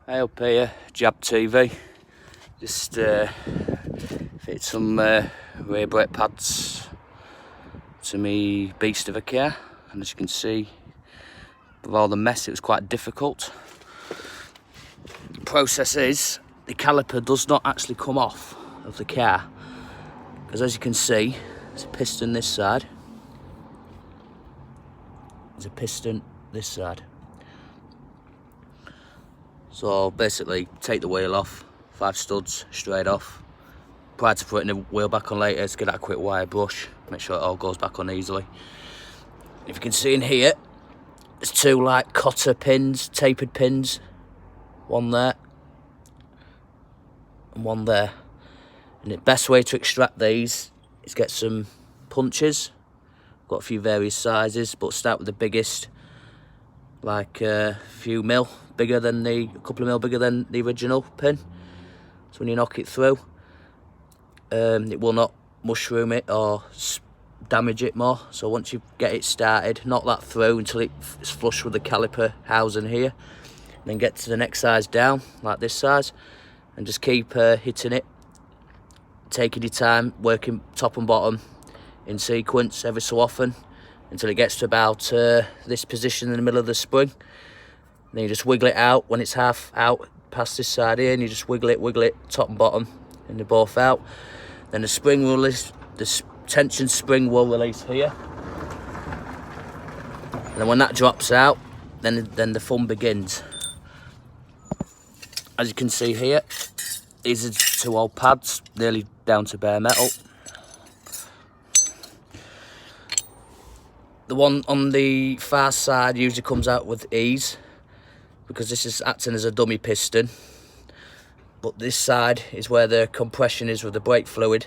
Hey up here, Jab TV. Just fit some rear brake pads to me beast of a car, and as you can see, with all the mess, it was quite difficult. The process is the caliper does not actually come off of the car, because as you can see, there's a piston this side, there's a piston this side. So basically, take the wheel off, 5 studs straight off. Prior to putting the wheel back on later, just get that quick wire brush, make sure it all goes back on easily. If you can see in here, there's 2 like cotter pins, tapered pins, one there and one there. And the best way to extract these is get some punches. Got a few various sizes, but start with the biggest, like a few mil bigger than a couple of mil bigger than the original pin. So when you knock it through, it will not mushroom it or damage it more. So once you get it started, knock that through until it's flush with the caliper housing here. Then get to the next size down, like this size, and just keep hitting it, taking your time, working top and bottom in sequence every so often until it gets to about this position in the middle of the spring. Then you just wiggle it out when it's half out past this side here, and you just wiggle it top and bottom, and they're both out. Then the spring will release, the tension spring will release here. And then when that drops out, then the fun begins. As you can see here, these are 2 old pads, nearly down to bare metal. The one on the far side usually comes out with ease, because this is acting as a dummy piston. But this side is where the compression is with the brake fluid.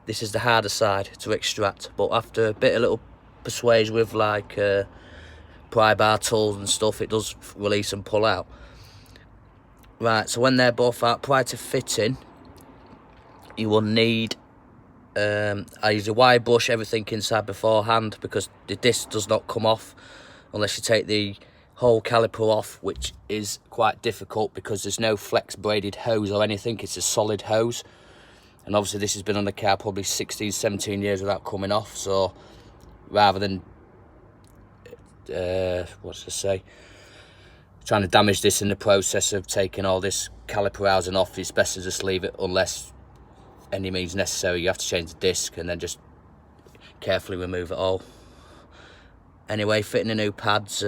This is the harder side to extract. But after a bit of little persuasion with like pry bar tools and stuff, it does release and pull out. Right, so when they're both out, prior to fitting, you will need, I use a wire brush everything inside beforehand, because the disc does not come off unless you take the whole caliper off, which is quite difficult because there's no flex braided hose or anything. It's a solid hose, and obviously this has been on the car probably 16, 17 years without coming off. So rather than trying to damage this in the process of taking all this caliper housing off, it's best to just leave it unless any means necessary. You have to change the disc and then just carefully remove it all. Anyway, fitting the new pads